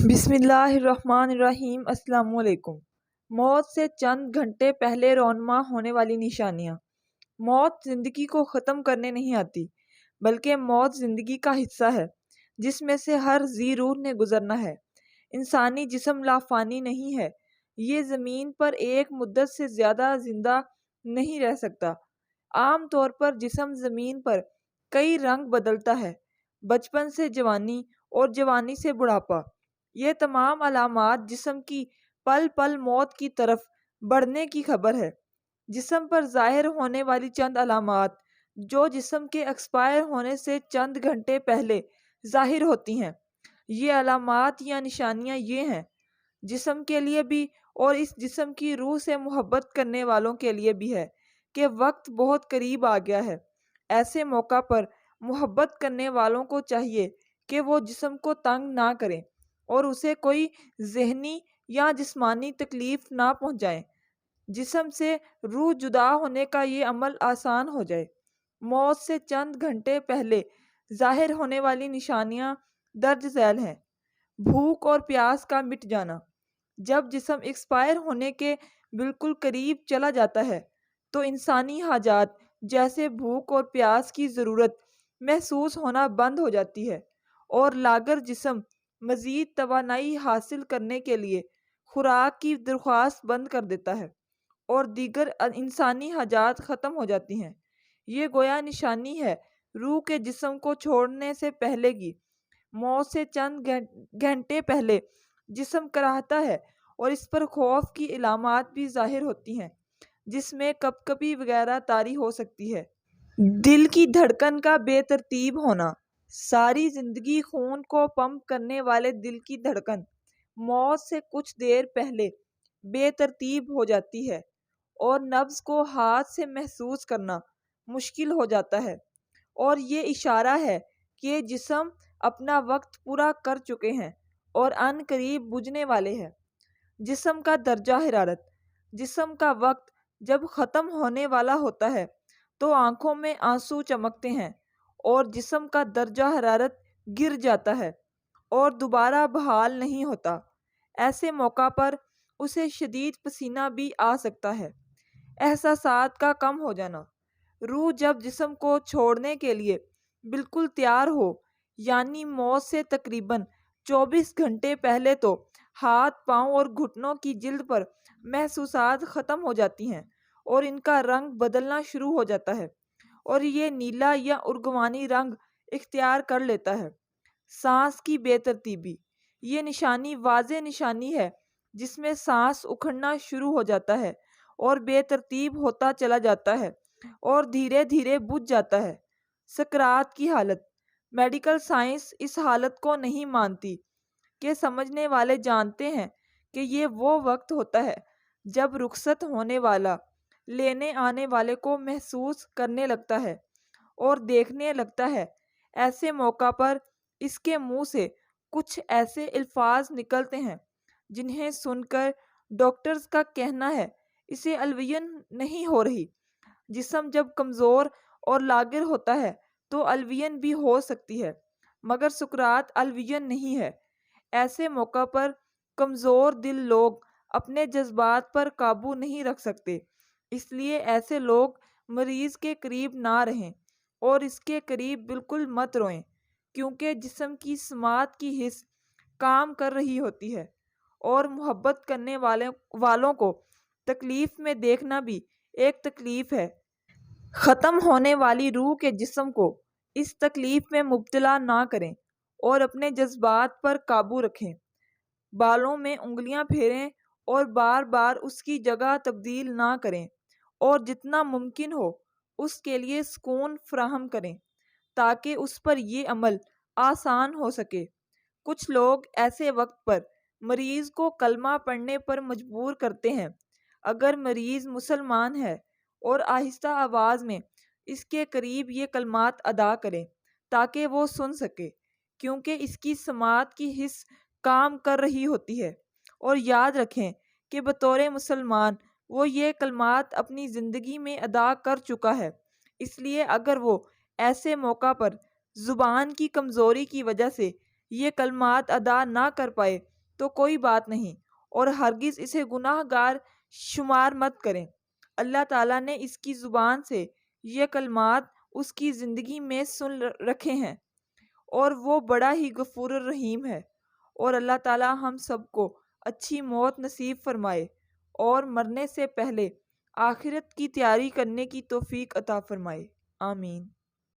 بسم اللہ الرحمن الرحیم۔ السلام علیکم۔ موت سے چند گھنٹے پہلے رونما ہونے والی نشانیاں۔ موت زندگی کو ختم کرنے نہیں آتی، بلکہ موت زندگی کا حصہ ہے جس میں سے ہر ذی روح نے گزرنا ہے۔ انسانی جسم لافانی نہیں ہے، یہ زمین پر ایک مدت سے زیادہ زندہ نہیں رہ سکتا۔ عام طور پر جسم زمین پر کئی رنگ بدلتا ہے، بچپن سے جوانی اور جوانی سے بڑھاپا۔ یہ تمام علامات جسم کی پل پل موت کی طرف بڑھنے کی خبر ہے۔ جسم پر ظاہر ہونے والی چند علامات جو جسم کے ایکسپائر ہونے سے چند گھنٹے پہلے ظاہر ہوتی ہیں، یہ علامات یا نشانیاں یہ ہیں، جسم کے لیے بھی اور اس جسم کی روح سے محبت کرنے والوں کے لیے بھی ہے کہ وقت بہت قریب آ گیا ہے۔ ایسے موقع پر محبت کرنے والوں کو چاہیے کہ وہ جسم کو تنگ نہ کریں اور اسے کوئی ذہنی یا جسمانی تکلیف نہ پہنچائیں۔ جسم سے روح جدا ہونے کا یہ عمل آسان ہو جائے۔ موت سے چند گھنٹے پہلے ظاہر ہونے والی نشانیاں درج ذیل ہیں۔ بھوک اور پیاس کا مٹ جانا۔ جب جسم ایکسپائر ہونے کے بالکل قریب چلا جاتا ہے تو انسانی حاجات جیسے بھوک اور پیاس کی ضرورت محسوس ہونا بند ہو جاتی ہے اور لاگر جسم مزید توانائی حاصل کرنے کے لیے خوراک کی درخواست بند کر دیتا ہے اور دیگر انسانی حاجات ختم ہو جاتی ہیں۔ یہ گویا نشانی ہے روح کے جسم کو چھوڑنے سے پہلے کی۔ موت سے چند گھنٹے پہلے جسم کراہتا ہے اور اس پر خوف کی علامات بھی ظاہر ہوتی ہیں، جس میں کپکپی وغیرہ طاری ہو سکتی ہے۔ دل کی دھڑکن کا بے ترتیب ہونا۔ ساری زندگی خون کو پمپ کرنے والے دل کی دھڑکن موت سے کچھ دیر پہلے بے ترتیب ہو جاتی ہے اور نبض کو ہاتھ سے محسوس کرنا مشکل ہو جاتا ہے، اور یہ اشارہ ہے کہ جسم اپنا وقت پورا کر چکے ہیں اور ان قریب بجھنے والے ہیں۔ جسم کا درجہ حرارت۔ جسم کا وقت جب ختم ہونے والا ہوتا ہے تو آنکھوں میں آنسو چمکتے ہیں اور جسم کا درجہ حرارت گر جاتا ہے اور دوبارہ بحال نہیں ہوتا۔ ایسے موقع پر اسے شدید پسینہ بھی آ سکتا ہے۔ احساسات کا کم ہو جانا۔ روح جب جسم کو چھوڑنے کے لیے بالکل تیار ہو، یعنی موت سے تقریباً 24 گھنٹے پہلے، تو ہاتھ، پاؤں اور گھٹنوں کی جلد پر محسوسات ختم ہو جاتی ہیں اور ان کا رنگ بدلنا شروع ہو جاتا ہے اور یہ نیلا یا ارغوانی رنگ اختیار کر لیتا ہے۔ سانس کی بے ترتیبی۔ یہ نشانی واضح نشانی ہے جس میں سانس اکھڑنا شروع ہو جاتا ہے اور بے ترتیب ہوتا چلا جاتا ہے اور دھیرے دھیرے بجھ جاتا ہے۔ سکرات کی حالت۔ میڈیکل سائنس اس حالت کو نہیں مانتی کہ سمجھنے والے جانتے ہیں کہ یہ وہ وقت ہوتا ہے جب رخصت ہونے والا لینے آنے والے کو محسوس کرنے لگتا ہے اور دیکھنے لگتا ہے۔ ایسے موقع پر اس کے منہ سے کچھ ایسے الفاظ نکلتے ہیں جنہیں سن کر ڈاکٹرز کا کہنا ہے اسے الویون نہیں ہو رہی۔ جسم جب کمزور اور لاغر ہوتا ہے تو الویون بھی ہو سکتی ہے، مگر سکرات الویون نہیں ہے۔ ایسے موقع پر کمزور دل لوگ اپنے جذبات پر قابو نہیں رکھ سکتے، اس لیے ایسے لوگ مریض کے قریب نہ رہیں اور اس کے قریب بالکل مت روئیں، کیونکہ جسم کی سماعت کی حس کام کر رہی ہوتی ہے اور محبت کرنے والوں کو تکلیف میں دیکھنا بھی ایک تکلیف ہے۔ ختم ہونے والی روح کے جسم کو اس تکلیف میں مبتلا نہ کریں اور اپنے جذبات پر قابو رکھیں۔ بالوں میں انگلیاں پھیریں اور بار بار اس کی جگہ تبدیل نہ کریں اور جتنا ممکن ہو اس کے لیے سکون فراہم کریں تاکہ اس پر یہ عمل آسان ہو سکے۔ کچھ لوگ ایسے وقت پر مریض کو کلمہ پڑھنے پر مجبور کرتے ہیں اگر مریض مسلمان ہے، اور آہستہ آواز میں اس کے قریب یہ کلمات ادا کریں تاکہ وہ سن سکے، کیونکہ اس کی سماعت کی حس کام کر رہی ہوتی ہے۔ اور یاد رکھیں کہ بطور مسلمان وہ یہ کلمات اپنی زندگی میں ادا کر چکا ہے، اس لیے اگر وہ ایسے موقع پر زبان کی کمزوری کی وجہ سے یہ کلمات ادا نہ کر پائے تو کوئی بات نہیں، اور ہرگز اسے گناہ گار شمار مت کریں۔ اللہ تعالیٰ نے اس کی زبان سے یہ کلمات اس کی زندگی میں سن رکھے ہیں، اور وہ بڑا ہی غفور الرحیم ہے۔ اور اللہ تعالیٰ ہم سب کو اچھی موت نصیب فرمائے اور مرنے سے پہلے آخرت کی تیاری کرنے کی توفیق عطا فرمائے، آمین۔